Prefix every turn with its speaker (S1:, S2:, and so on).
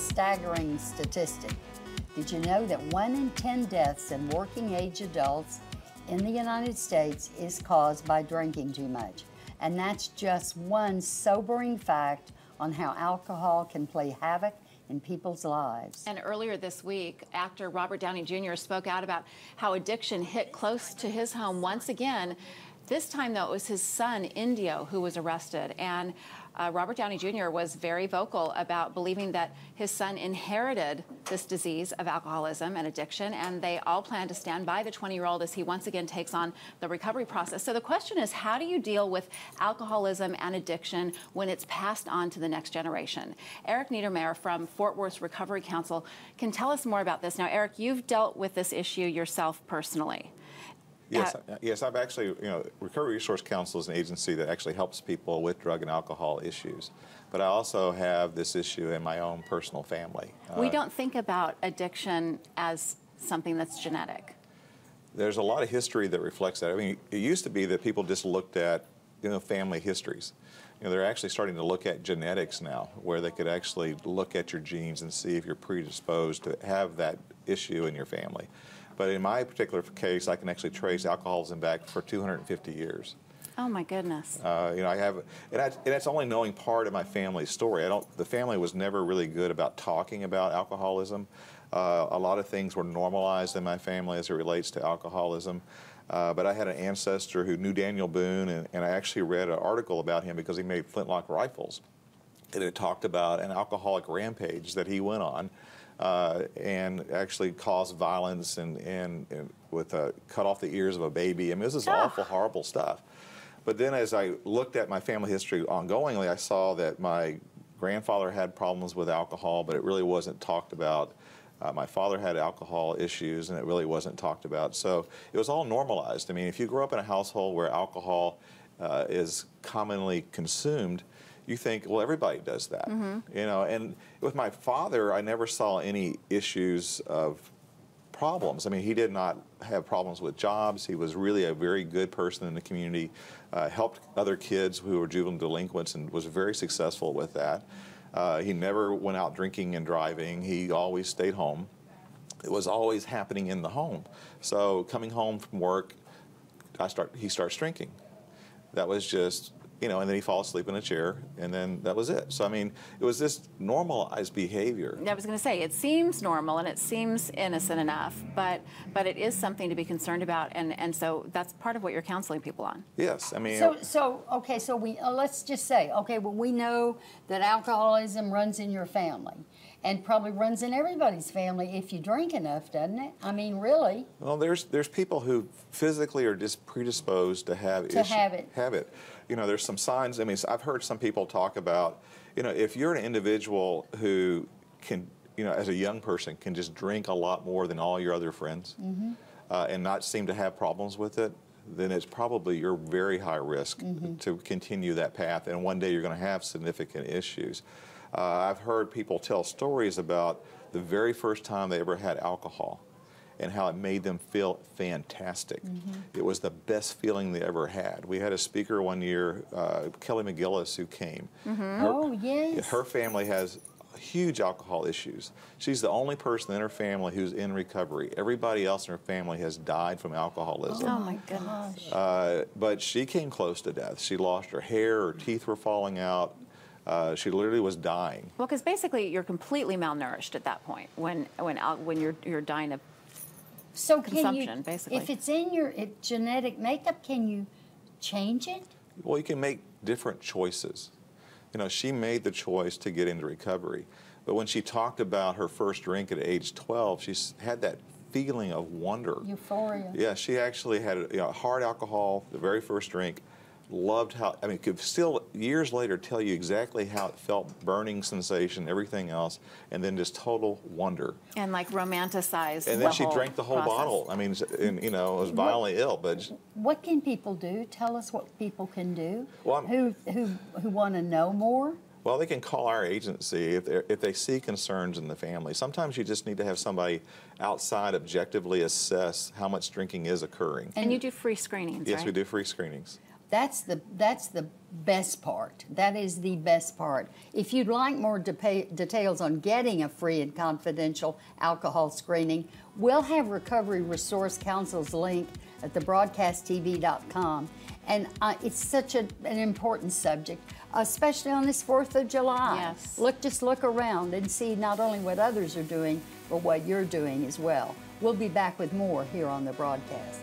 S1: staggering statistic. Did you know that 1 in 10 deaths in working-age adults in the United States is caused by drinking too much? And that's just one sobering fact on how alcohol can play havoc in people's lives.
S2: And earlier this week, actor Robert Downey Jr. spoke out about how addiction hit close to his home once again. This time, though, it was his son, Indio, who was arrested. And Robert Downey Jr. was very vocal about believing that his son inherited this disease of alcoholism and addiction, and they all plan to stand by the 20-year-old as he once again takes on the recovery process. So the question is, how do you deal with alcoholism and addiction when it's passed on to the next generation? Eric Niedermayer from Fort Worth's Recovery Council can tell us more about this. Now, Eric, you've dealt with this issue yourself personally.
S3: Yes, I've actually, Recovery Resource Council is an agency that actually helps people with drug and alcohol issues. But I also have this issue in my own personal family.
S2: We don't think about addiction as something that's genetic.
S3: There's a lot of history that reflects that. I mean, it used to be that people just looked at, family histories. They're actually starting to look at genetics now, where they could actually look at your genes and see if you're predisposed to have that issue in your family. But in my particular case, I can actually trace alcoholism back for 250 years.
S2: Oh my goodness.
S3: I have, and it's only knowing part of my family's story. The family was never really good about talking about alcoholism. A lot of things were normalized in my family as it relates to alcoholism. But I had an ancestor who knew Daniel Boone, and I actually read an article about him because he made flintlock rifles. And it talked about an alcoholic rampage that he went on. And actually caused violence and with cut off the ears of a baby. I mean, this is awful, horrible stuff. But then as I looked at my family history ongoingly, I saw that my grandfather had problems with alcohol, but it really wasn't talked about. My father had alcohol issues, and it really wasn't talked about. So it was all normalized. I mean, if you grow up in a household where alcohol is commonly consumed, you think, well, everybody does that, and with my father, I never saw any issues of problems. I mean, he did not have problems with jobs. He was really a very good person in the community, helped other kids who were juvenile delinquents and was very successful with that. He never went out drinking and driving. He always stayed home. It was always happening in the home. So coming home from work, he starts drinking. That was just, and then he'd fall asleep in a chair, and then that was it. So, I mean, it was this normalized behavior.
S2: I was going to say, it seems normal and it seems innocent enough, but it is something to be concerned about, and so that's part of what you're counseling people on.
S3: Yes, I mean...
S1: So we, let's just say, well, we know that alcoholism runs in your family, and probably runs in everybody's family if you drink enough, doesn't it? I mean, really.
S3: Well, there's people who physically are just predisposed to have it. There's some signs. I mean, I've heard some people talk about, if you're an individual who can, as a young person, can just drink a lot more than all your other friends and not seem to have problems with it, then it's probably you're very high risk to continue that path, and one day you're going to have significant issues. I've heard people tell stories about the very first time they ever had alcohol and how it made them feel fantastic. It was the best feeling they ever had. We had a speaker one year, Kelly McGillis, who came. Her family has huge alcohol issues. She's the only person in her family who's in recovery. Everybody else in her family has died from alcoholism.
S2: Oh my gosh.
S3: But she came close to death. She lost her hair, her teeth were falling out. She literally was dying.
S2: Well, because basically you're completely malnourished at that point when you're dying of consumption, basically.
S1: If it's in your genetic makeup, can you change it?
S3: Well, you can make different choices. She made the choice to get into recovery. But when she talked about her first drink at age 12, she had that feeling of wonder.
S1: Euphoria.
S3: Yeah, she actually had hard alcohol, the very first drink. Loved how, could still years later tell you exactly how it felt, burning sensation, everything else, and then just total wonder.
S2: And like romanticized.
S3: And then she drank the whole bottle. I mean, was violently ill. But
S1: what can people do? Tell us what people can do.
S3: Well,
S1: who want to know more.
S3: Well, they can call our agency if they see concerns in the family. Sometimes you just need to have somebody outside objectively assess how much drinking is occurring.
S2: And you do free screenings,
S3: Yes,
S2: right?
S3: we do free screenings.
S1: That's the best part. That is the best part. If you'd like more details on getting a free and confidential alcohol screening, we'll have Recovery Resource Council's link at thebroadcasttv.com. And it's such an important subject, especially on this 4th of July.
S2: Yes.
S1: Just look around and see not only what others are doing, but what you're doing as well. We'll be back with more here on the broadcast.